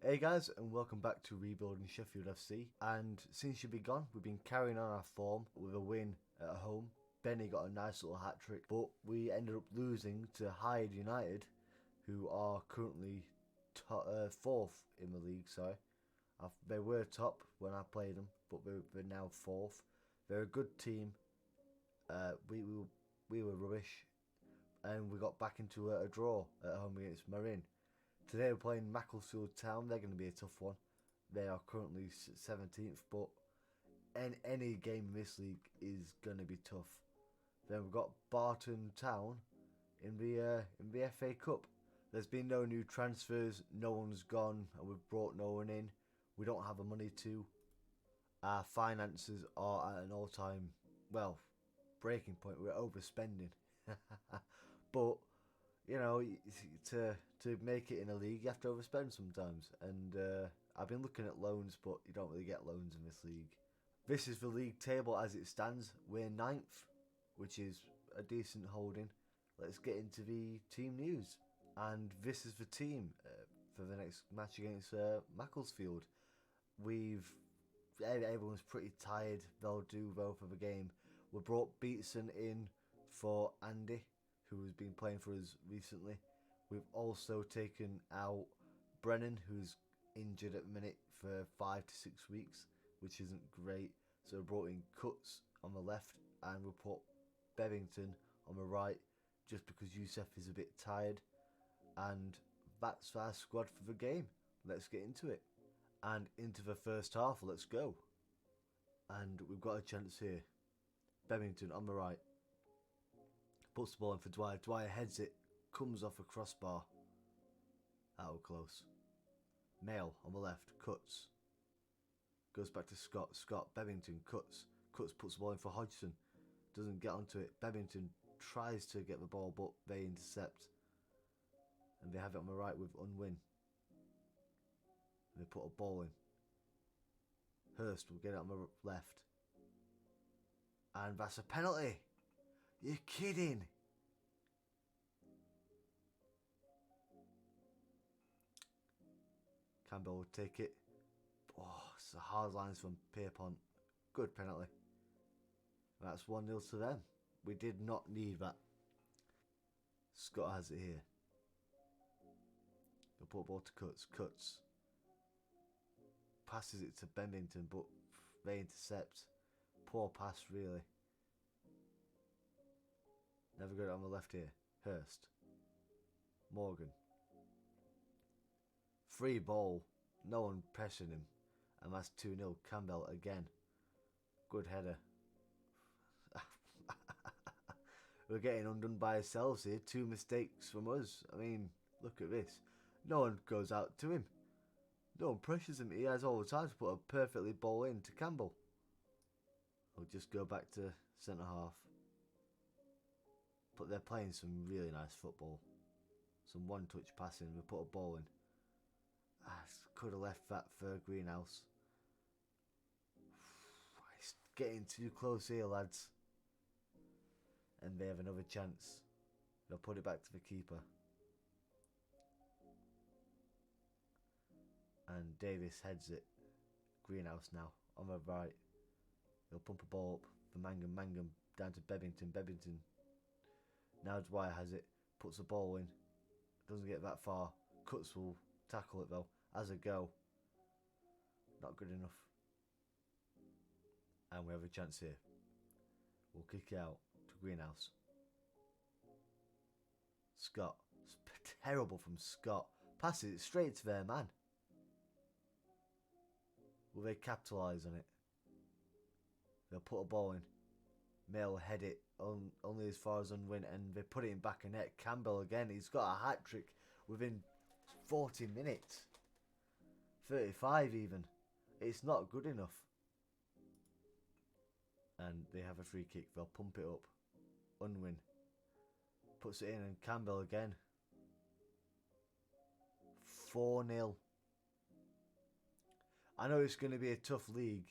Hey guys, and welcome back to Rebuilding Sheffield FC. And since you've been gone, we've been carrying on our form with a win at home. Benny got a nice little hat trick, but we ended up losing to Hyde United, who are currently fourth in the league. They were top when I played them, but they're now fourth. They're a good team. We were rubbish, and we got back into a draw at home against Marin. Today we're playing Macclesfield Town. They're going to be a tough one. They are currently 17th, but any game in this league is going to be tough. Then we've got Barton Town in the FA Cup. There's been no new transfers. No one's gone, and we've brought no one in. We don't have the money to. Our finances are at an all-time, breaking point. We're overspending. But you know, to make it in a league, you have to overspend sometimes. And I've been looking at loans, but you don't really get loans in this league. This is the league table as it stands. We're 9th, which is a decent holding. Let's get into the team news. And this is the team for the next match against Macclesfield. Everyone's pretty tired. They'll do well for the game. We brought Beatson in for Andy, who has been playing for us recently. We've also taken out Brennan, who's injured at the minute for 5 to 6 weeks, which isn't great. So we brought in Cuts on the left, and we put Bevington on the right, just because Youssef is a bit tired. And that's our squad for the game. Let's get into it. And into the first half, let's go. And we've got a chance here. Bevington on the right. Puts the ball in for Dwyer. Dwyer heads it. Comes off a crossbar. That was close. Mail on the left. Cuts. Goes back to Scott. Scott. Bevington. Cuts. Cuts puts the ball in for Hodgson. Doesn't get onto it. Bevington tries to get the ball, but they intercept. And they have it on the right with Unwin. And they put a ball in. Hurst will get it on the left. And that's a penalty. You're kidding. Campbell will take it. Oh, it's the hard lines from Pierpont. Good penalty. That's 1-0 to them. We did not need that. Scott has it here. He'll put the ball to Cuts. Cuts. Passes it to Bevington, but they intercept. Poor pass, really. Never got it on the left here. Hurst. Morgan. Free ball. No one pressing him. And that's 2-0. Campbell again. Good header. We're getting undone by ourselves here. 2 mistakes from us. I mean, look at this. No one goes out to him. No one pressures him. He has all the time to put a perfectly ball in to Campbell. I'll just go back to centre half. But they're playing some really nice football. Some one-touch passing. We put a ball in. Could have left that for Greenhouse. It's getting too close here, lads. And they have another chance. They'll put it back to the keeper. And Davis heads it. Greenhouse now on the right. He'll pump a ball up for Mangum. Mangum down to Bevington. Bevington. Now Dwyer has it. Puts the ball in. Doesn't get that far. Cuts will tackle it though. As a go. Not good enough. And we have a chance here. We'll kick it out to Greenhouse. Scott. It's terrible from Scott. Passes it straight to their man. Will they capitalise on it? They'll put a ball in. Mail head it only as far as Unwin, and they put it in back of net. Campbell again. He's got a hat trick within 40 minutes. 35 even. It's not good enough. And they have a free kick. They'll pump it up. Unwin puts it in, and Campbell again. 4-0. I know it's going to be a tough league,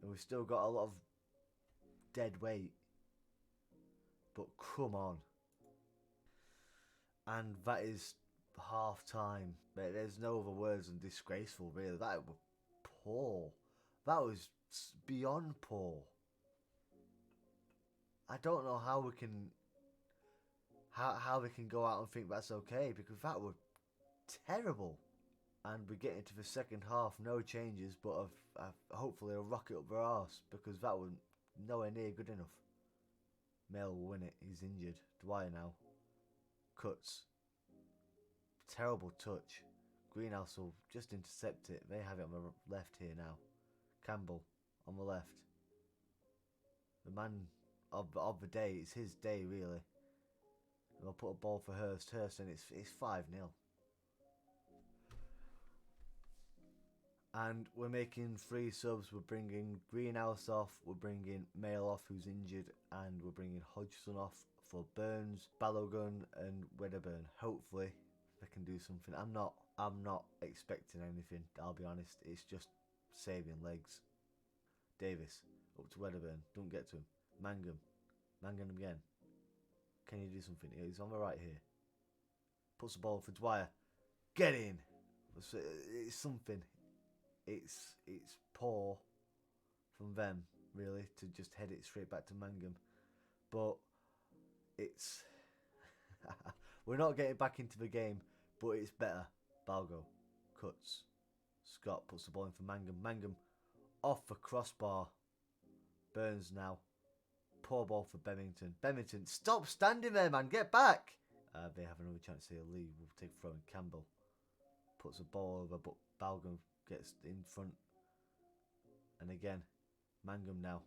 and we've still got a lot of dead weight. But come on. And that is half time. There's no other words than disgraceful, really. That was poor. That was beyond poor. I don't know how we can how they can go out and think that's okay, because that was terrible. And we get into the second half, no changes, but hopefully a rocket up their arse, because that was nowhere near good enough. Mail will win it. He's injured. Dwyer now. Cuts. Terrible touch. Greenhouse will just intercept it. They have it on the left here now. Campbell on the left. The man of the day. It's his day, really. And I'll put a ball for Hurst. Hurst, and it's 5-0. And we're making 3 subs. We're bringing Greenhouse off. We're bringing Mail off, who's injured. And we're bringing Hodgson off for Burns, Balogun and Wedderburn. Hopefully they can do something. I'm not expecting anything, I'll be honest. It's just saving legs. Davis, up to Wedderburn. Don't get to him. Mangum again. Can you do something? He's on the right here. Puts the ball for Dwyer. Get in! It's something. It's poor from them, really, to just head it straight back to Mangum. But it's... we're not getting back into the game, but it's better. Balgo cuts. Scott puts the ball in for Mangum. Mangum off the crossbar. Burns now. Poor ball for Bennington. Bennington, stop standing there, man. Get back. They have another chance here. Lee will take a throw in. Campbell puts the ball over, but Balgo gets in front. And again, Mangum now.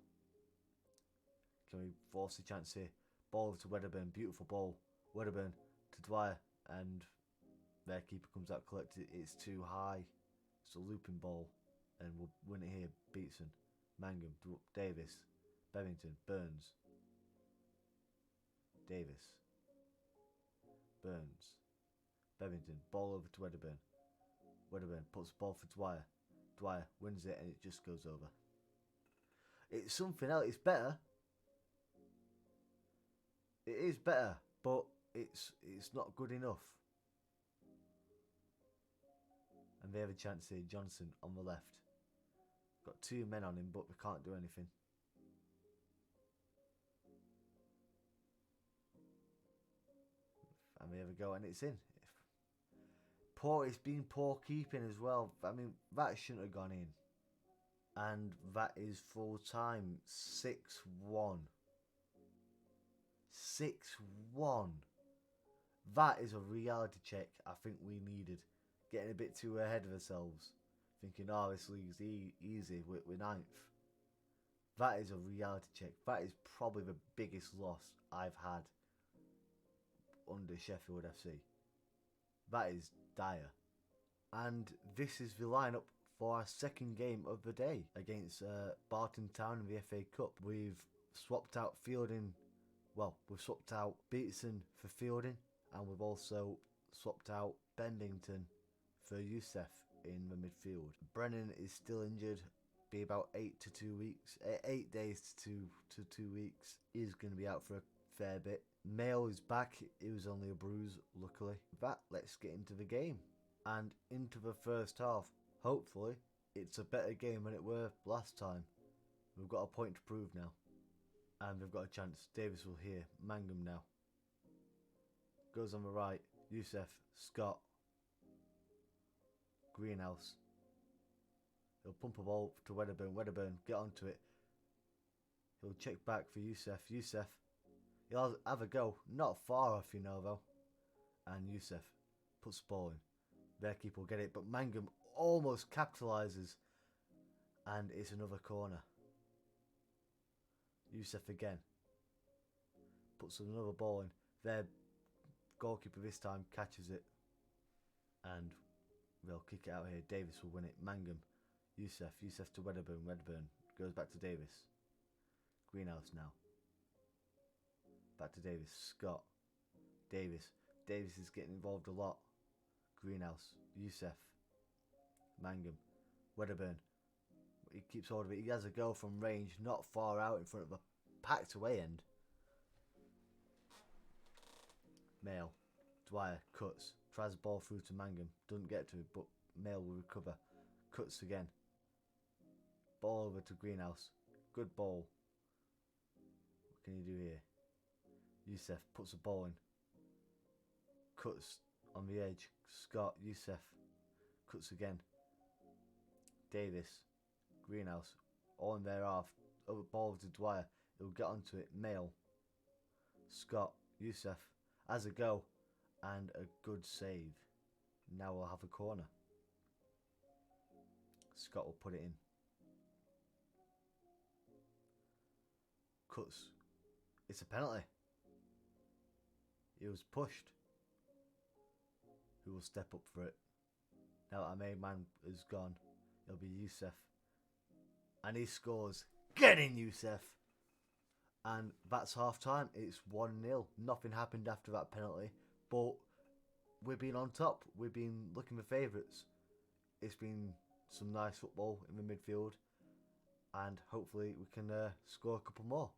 Can we force the chance here? Ball over to Wedderburn. Beautiful ball. Wedderburn to Dwyer. And their keeper comes out collected. It's too high. It's a looping ball. And we'll win it here. Beatson. Mangum. Davis. Bennington. Burns. Davis. Burns. Bennington. Ball over to Wedderburn. Wedderburn puts the ball for Dwyer. Dwyer wins it and it just goes over. It's something else. It's better. It is better, but it's not good enough. And they have a chance here. Johnson on the left. Got 2 men on him, but we can't do anything. And we have a go, and it's in. It's been poor keeping as well. I mean, that shouldn't have gone in. And that is full time. 6-1. 6-1. That is a reality check I think we needed. Getting a bit too ahead of ourselves. Thinking, oh, this league's easy. We're 9th. That is a reality check. That is probably the biggest loss I've had under Sheffield FC. That is dire. And this is the lineup for our second game of the day against Barton Town in the FA Cup. We've swapped out Fielding. Well, we've swapped out Beatson for Fielding, and we've also swapped out Bennington for Youssef in the midfield. Brennan is still injured. Be about 8 to 2 weeks. 8 days to 2 weeks. He's going to be out for a fair bit. Mail is back. It was only a bruise, luckily. Let's get into the game and into the first half. Hopefully, it's a better game than it were last time. We've got a point to prove now, and we've got a chance. Davis will hear. Mangum now. Goes on the right. Youssef, Scott, Greenhouse. He'll pump a ball to Wedderburn. Wedderburn, get onto it. He'll check back for Youssef. Youssef. He'll have a go. Not far off, you know, though. And Youssef puts the ball in. Their keeper will get it, but Mangum almost capitalises. And it's another corner. Youssef again. Puts another ball in. Their goalkeeper this time catches it. And they'll kick it out here. Davis will win it. Mangum. Youssef to Wedderburn. Wedderburn goes back to Davis. Greenhouse now. Back to Davis. Scott. Davis is getting involved a lot. Greenhouse. Youssef. Mangum. Wedderburn. He keeps hold of it. He has a go from range, not far out in front of a packed away end. Mail. Dwyer cuts. Tries the ball through to Mangum. Doesn't get to it, but Mail will recover. Cuts again. Ball over to Greenhouse. Good ball. What can you do here? Youssef puts the ball in. Cuts on the edge. Scott, Youssef. Cuts again. Davis. Greenhouse. All in their half. Over ball to Dwyer. He'll get onto it. Mail. Scott. Youssef. Has a go. And a good save. Now we'll have a corner. Scott will put it in. Cuts. It's a penalty. He was pushed. Who will step up for it? Now that our main man is gone, it'll be Youssef. And he scores. Get in, Youssef! And that's half time. It's 1-0. Nothing happened after that penalty. But we've been on top. We've been looking for favourites. It's been some nice football in the midfield. And hopefully we can score a couple more.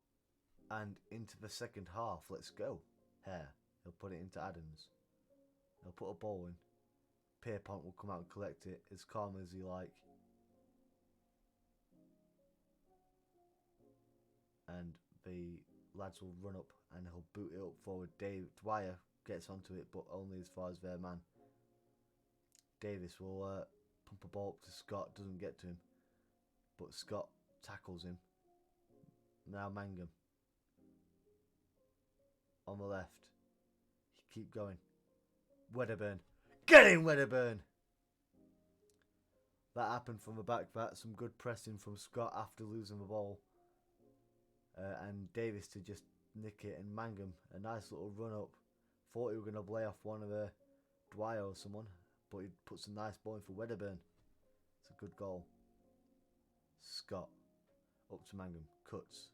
And into the second half. Let's go. Hare. He'll put it into Adams. He'll put a ball in. Pierpont will come out and collect it as calm as he like. And the lads will run up and he'll boot it up forward. Dwyer gets onto it, but only as far as their man. Davis will pump a ball up to Scott. Doesn't get to him. But Scott tackles him. Now Mangum. On the left. Keep going. Wedderburn. Get in, Wedderburn! That happened from the back. That's some good pressing from Scott after losing the ball. And Davis to just nick it. And Mangum, a nice little run up. Thought he was going to lay off one of the Dwyer or someone. But he puts a nice ball in for Wedderburn. It's a good goal. Scott. Up to Mangum. Cuts.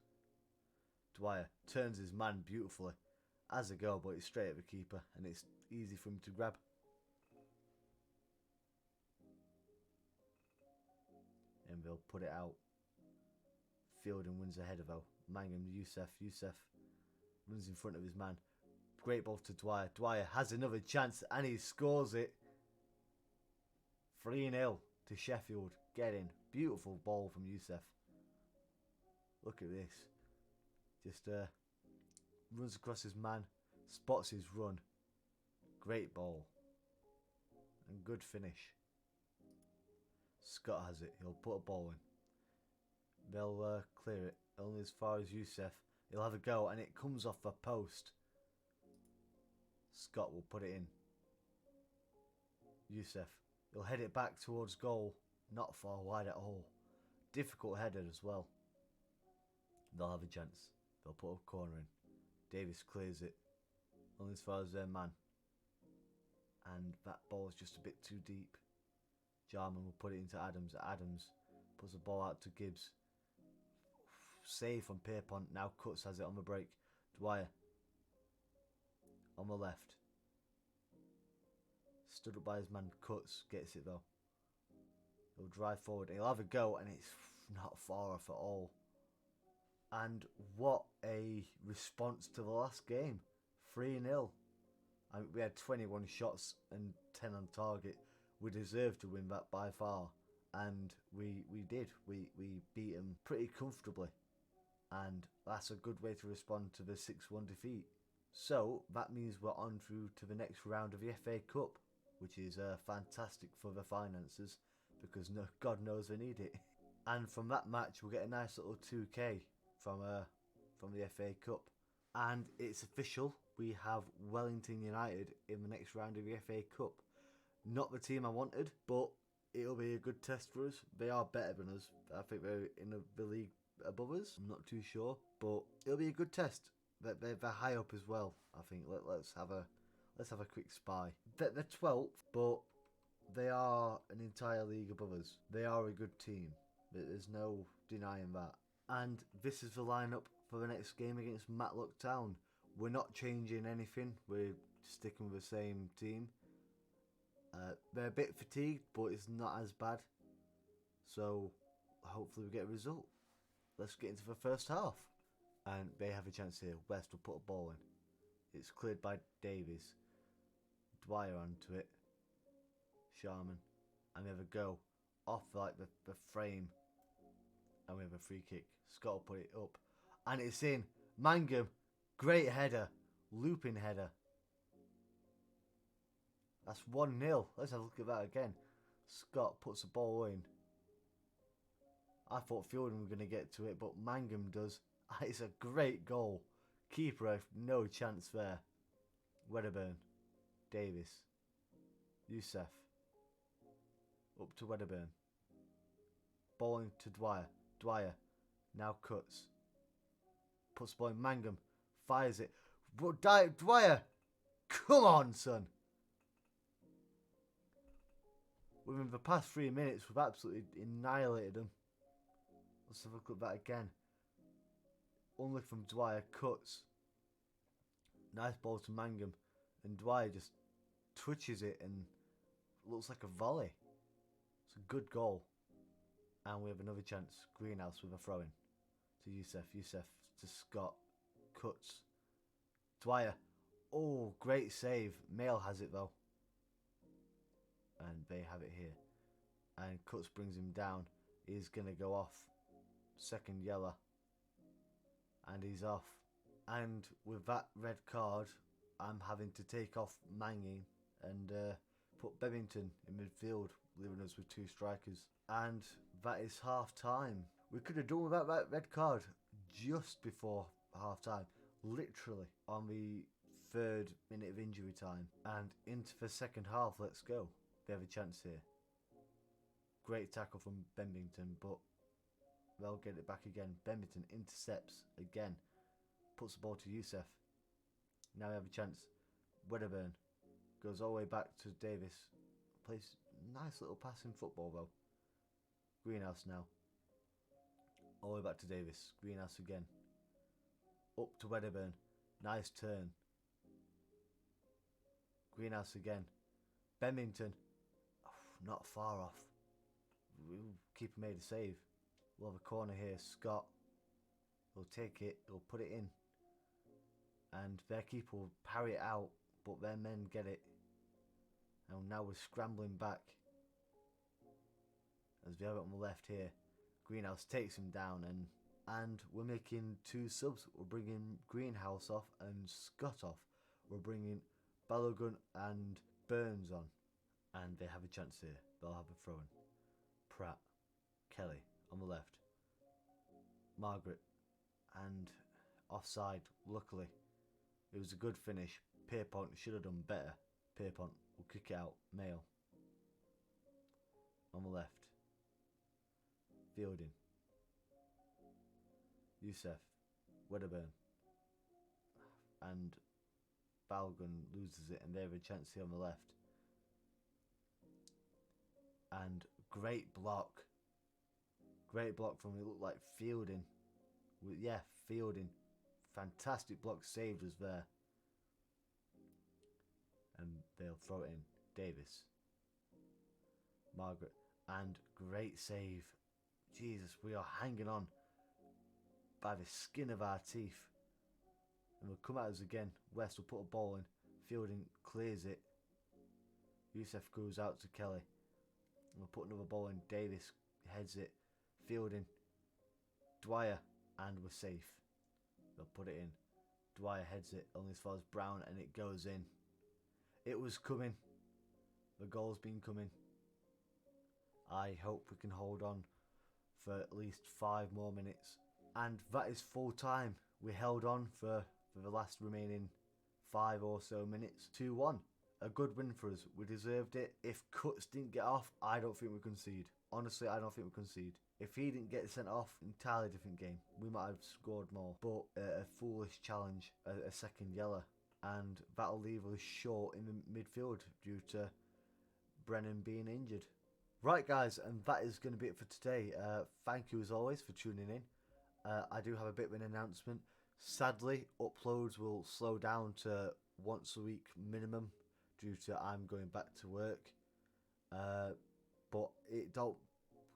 Dwyer turns his man beautifully. Has a go, but it's straight at the keeper. And it's easy for him to grab. And they'll put it out. Fielding wins the header though. Mangum, Youssef runs in front of his man. Great ball to Dwyer. Dwyer has another chance and he scores it. 3-0 to Sheffield. Get in. Beautiful ball from Youssef. Look at this. Just runs across his man. Spots his run. Great ball. And good finish. Scott has it. He'll put a ball in. They'll clear it. Only as far as Youssef. He'll have a go and it comes off the post. Scott will put it in. Youssef. He'll head it back towards goal. Not far wide at all. Difficult header as well. They'll have a chance. They'll put a corner in. Davis clears it. Only as far as their man. And that ball is just a bit too deep. Jarman will put it into Adams. Adams puts the ball out to Gibbs. Save from Pierpont. Now Cuts has it on the break. Dwyer. On the left. Stood up by his man. Cuts. Gets it though. He'll drive forward. He'll have a go and it's not far off at all. And what a response to the last game. 3-0. I mean, we had 21 shots and 10 on target. We deserved to win that by far. And we did. We beat them pretty comfortably. And that's a good way to respond to the 6-1 defeat. So that means we're on through to the next round of the FA Cup, which is fantastic for the finances because God knows they need it. And from that match we'll get a nice little 2k from the FA Cup. And it's official, we have Wellington United in the next round of the FA Cup. Not the team I wanted, but it'll be a good test for us. They are better than us. I think they're in the league above us. I'm not too sure, but it'll be a good test. They're high up as well. I think let's have a quick spy. They're 12th, but they are an entire league above us. They are a good team. There's no denying that. And this is the lineup for the next game against Matlock Town. We're not changing anything. We're sticking with the same team. They're a bit fatigued, but it's not as bad. So hopefully we get a result. Let's get into the first half. And they have a chance here. West will put a ball in. It's cleared by Davies. Dwyer onto it. Sharman. And we have a go off like the frame. And we have a free kick. Scott will put it up. And it's in. Mangum. Great header. Looping header. That's 1-0. Let's have a look at that again. Scott puts the ball in. I thought Fielding were going to get to it, but Mangum does. It's a great goal. Keeper, no chance there. Wedderburn. Davis. Youssef. Up to Wedderburn. Ball into Dwyer. Dwyer now cuts. Puts the ball in. Mangum. Fires it. But Dwyer! Come on, son! Within the past 3 minutes, we've absolutely annihilated them. Let's have a look at that again. Only from Dwyer, cuts. Nice ball to Mangum. And Dwyer just twitches it and looks like a volley. It's a good goal. And we have another chance. Greenhouse with a throw-in to Youssef. Youssef to Scott. Cuts. Dwyer. Oh, great save. Mail has it though. And they have it here. And Cuts brings him down. He's going to go off. Second yellow. And he's off. And with that red card, I'm having to take off Mangy and put Bevington in midfield, leaving us with 2 strikers. And that is half time. We could have done without that red card just before half time. Literally on the 3rd minute of injury time. And into the second half, let's go. They have a chance here. Great tackle from Bevington, but they'll get it back again. Bevington intercepts again. Puts the ball to Youssef. Now we have a chance. Wedderburn goes all the way back to Davis. Plays nice little passing football though. Greenhouse now. All the way back to Davis. Greenhouse again. Up to Wedderburn. Nice turn. Greenhouse again. Bevington. Oh, not far off. Keeper made a save. We'll have a corner here. Scott will take it. He'll put it in. And their keeper will parry it out. But their men get it. And now we're scrambling back. As we have it on the left here. Greenhouse takes him down. And we're making 2 subs. We're bringing Greenhouse off and Scott off. We're bringing Balogun and Burns on. And they have a chance here. They'll have a throw-in. Pratt. Kelly on the left. Margaret. And offside, luckily. It was a good finish. Pierpont should have done better. Pierpont will kick it out. Mail. On the left. Fielding. Youssef. Wedderburn. And Balgun loses it and they have a chance here on the left. And great block. Great block from it looked like Fielding. Yeah, Fielding. Fantastic block saved us there. And they'll throw it in. Davis. Margaret. And great save. Jesus, we are hanging on by the skin of our teeth. And we'll come at us again. West will put a ball in. Fielding clears it. Youssef goes out to Kelly. And we'll put another ball in. Davis heads it. Fielding. Dwyer. And we're safe. They'll put it in. Dwyer heads it only as far as Brown and it goes in. It was coming. The goal's been coming. I hope we can hold on for at least 5 more minutes. And that is full time. We held on for the last remaining 5 or so minutes. 2-1. A good win for us. We deserved it. If Cuts didn't get off, I don't think we concede. Honestly, I don't think we concede. If he didn't get sent off, entirely different game. We might have scored more. But a foolish challenge, a second yellow. And that'll leave us short in the midfield due to Brennan being injured. Right guys, and that is going to be it for today. Thank you as always for tuning in. I do have a bit of an announcement. Sadly, uploads will slow down to once a week minimum due to I'm going back to work. But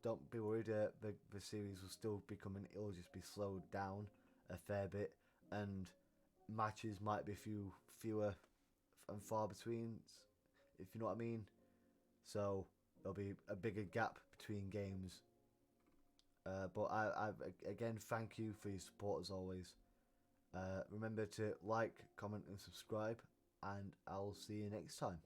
don't be worried. The series will still be coming. It'll just be slowed down a fair bit, and matches might be fewer and far between. if you know what I mean. So there'll be a bigger gap between games. But I again thank you for your support as always. Remember to like, comment, and subscribe, and I'll see you next time.